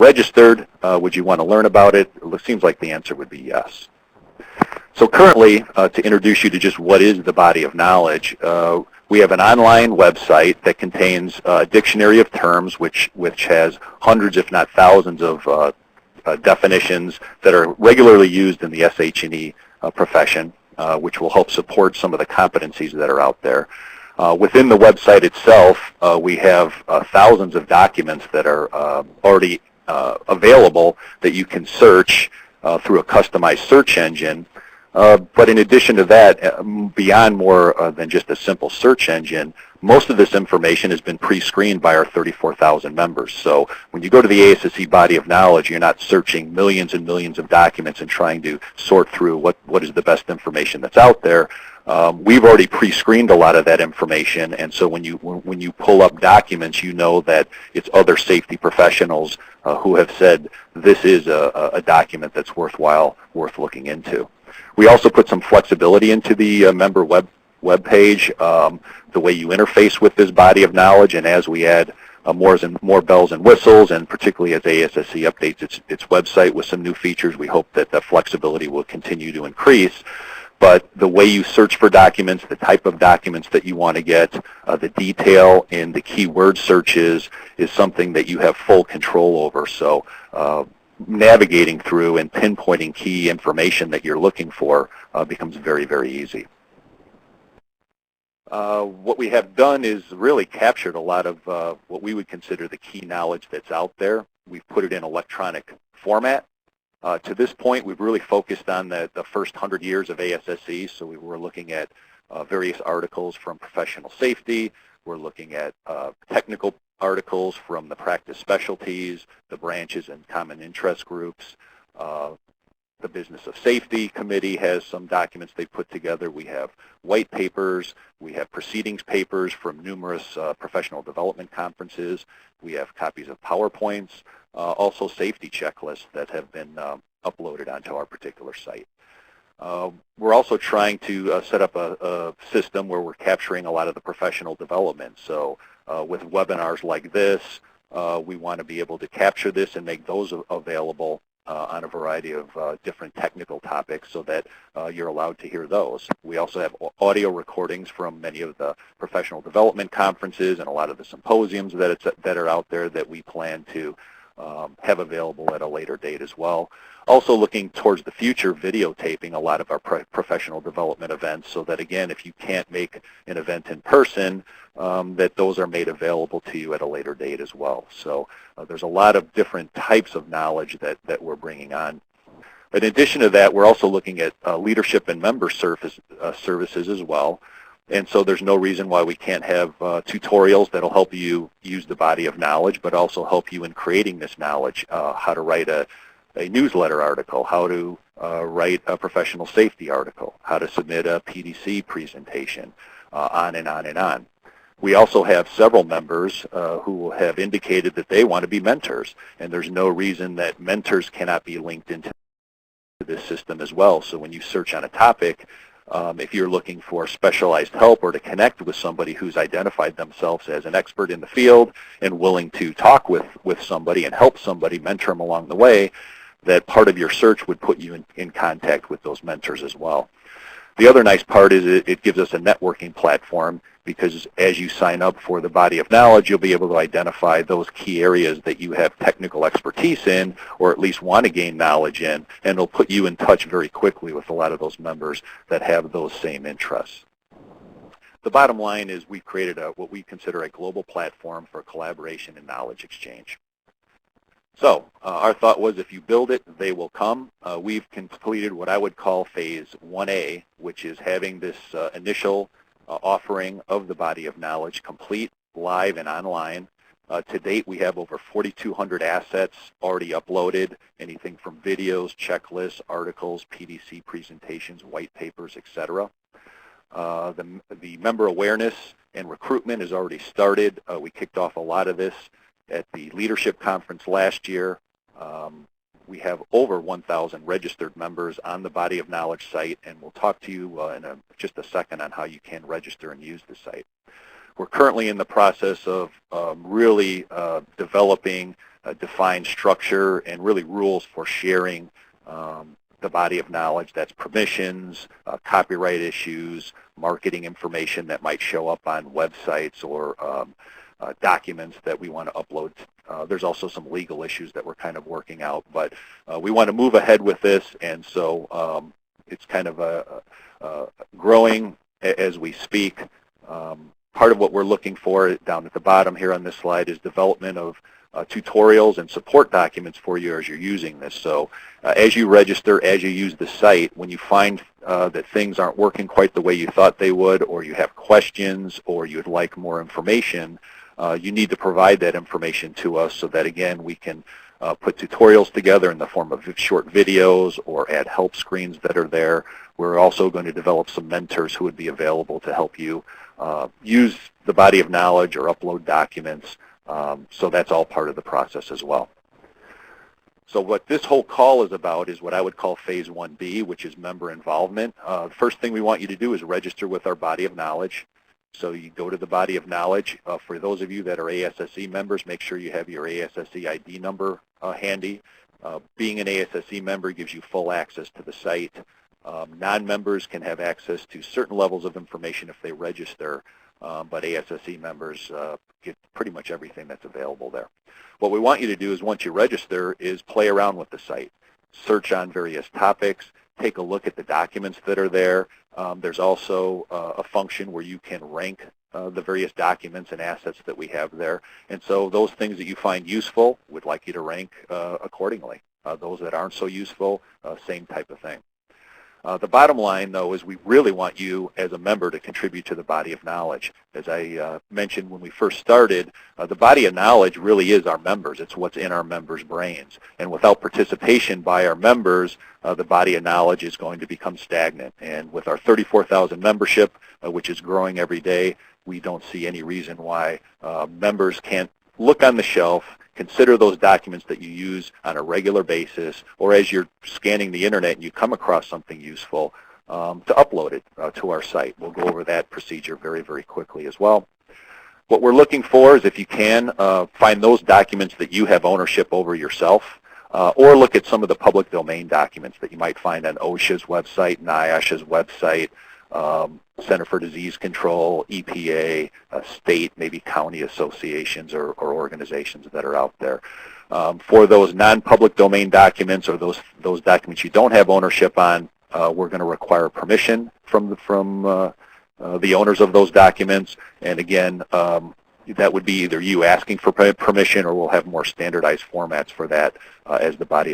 registered? Would you want to learn about it? It seems like the answer would be yes. So currently, to introduce you to just what is the body of knowledge, we have an online website that contains a dictionary of terms which has hundreds, if not thousands, of definitions that are regularly used in the SH&E profession, which will help support some of the competencies that are out there. Within the website itself, we have thousands of documents that are already available that you can search through a customized search engine. But in addition to that, beyond more than just a simple search engine, most of this information has been pre-screened by our 34,000 members. So when you go to the ASSE body of knowledge, you're not searching millions and millions of documents and trying to sort through what is the best information that's out there. We've already pre-screened a lot of that information, and so when you pull up documents, you know that it's other safety professionals who have said this is a document that's worth looking into. We also put some flexibility into the member web page, the way you interface with this body of knowledge, and as we add more bells and whistles, and particularly as ASSE updates its website with some new features, we hope that the flexibility will continue to increase. But the way you search for documents, the type of documents that you want to get, the detail in the keyword searches is something that you have full control over. So navigating through and pinpointing key information that you're looking for becomes very, very easy. What we have done is really captured a lot of what we would consider the key knowledge that's out there. We've put it in electronic format. To this point, we've really focused on the first 100 years of ASSE, so we were looking at various articles from professional safety. We're looking at technical articles from the practice specialties, the branches and common interest groups. The Business of Safety Committee has some documents they put together. We have white papers. We have proceedings papers from numerous professional development conferences. We have copies of PowerPoints, also safety checklists that have been uploaded onto our particular site. We're also trying to set up a system where we're capturing a lot of the professional development. So with webinars like this, we want to be able to capture this and make those available on a variety of different technical topics so that you're allowed to hear those. We also have audio recordings from many of the professional development conferences and a lot of the symposiums that are out there that we plan to have available at a later date as well. Also looking towards the future, videotaping a lot of our professional development events so that, again, if you can't make an event in person, that those are made available to you at a later date as well. So there's a lot of different types of knowledge that we're bringing on. In addition to that, we're also looking at leadership and member services as well. And so there's no reason why we can't have tutorials that'll help you use the body of knowledge, but also help you in creating this knowledge, how to write a newsletter article, how to write a professional safety article, how to submit a PDC presentation, on and on and on. We also have several members who have indicated that they want to be mentors, and there's no reason that mentors cannot be linked into this system as well. So when you search on a topic, if you're looking for specialized help or to connect with somebody who's identified themselves as an expert in the field and willing to talk with somebody and help somebody, mentor them along the way, that part of your search would put you in contact with those mentors as well. The other nice part is it gives us a networking platform, because as you sign up for the body of knowledge, you'll be able to identify those key areas that you have technical expertise in, or at least want to gain knowledge in, and it'll put you in touch very quickly with a lot of those members that have those same interests. The bottom line is we've created what we consider a global platform for collaboration and knowledge exchange. So our thought was, if you build it, they will come. We've completed what I would call phase 1A, which is having this initial offering of the body of knowledge complete, live, and online. To date, we have over 4,200 assets already uploaded, anything from videos, checklists, articles, PDC presentations, white papers, etc. The member awareness and recruitment has already started. We kicked off a lot of this at the leadership conference last year. We have over 1,000 registered members on the Body of Knowledge site, and we'll talk to you in just a second on how you can register and use the site. We're currently in the process of really developing define structure and really rules for sharing the body of knowledge. That's permissions, copyright issues, marketing information that might show up on websites or documents that we want to upload. There's also some legal issues that we're kind of working out, but we want to move ahead with this, and so it's kind of growing as we speak. Part of what we're looking for down at the bottom here on this slide is development of tutorials and support documents for you as you're using this. So as you register, as you use the site, when you find that things aren't working quite the way you thought they would, or you have questions, or you'd like more information, you need to provide that information to us so that, again, we can put tutorials together in the form of short videos or add help screens that are there. We're also going to develop some mentors who would be available to help you use the body of knowledge or upload documents. So that's all part of the process as well. So what this whole call is about is what I would call Phase 1B, which is member involvement. The first thing we want you to do is register with our body of knowledge. So you go to the body of knowledge. For those of you that are ASSE members, make sure you have your ASSE ID number handy. Being an ASSE member gives you full access to the site. Non-members can have access to certain levels of information if they register, but ASSE members get pretty much everything that's available there. What we want you to do is, once you register, is play around with the site. Search on various topics. Take a look at the documents that are there. There's also a function where you can rank the various documents and assets that we have there. And so those things that you find useful, we'd like you to rank accordingly. Those that aren't so useful, same type of thing. The bottom line, though, is we really want you as a member to contribute to the body of knowledge. As I mentioned when we first started, the body of knowledge really is our members. It's what's in our members' brains. And without participation by our members, the body of knowledge is going to become stagnant. And with our 34,000 membership, which is growing every day, we don't see any reason why members can't look on the shelf, consider those documents that you use on a regular basis, or as you're scanning the internet and you come across something useful, to upload it to our site. We'll go over that procedure very, very quickly as well. What we're looking for is, if you can, find those documents that you have ownership over yourself, or look at some of the public domain documents that you might find on OSHA's website, NIOSH's website, Center for Disease Control, EPA, state, maybe county associations or organizations that are out there. For those non-public domain documents, or those documents you don't have ownership on, we're going to require permission from the owners of those documents. And again, that would be either you asking for permission, or we'll have more standardized formats for that as the body of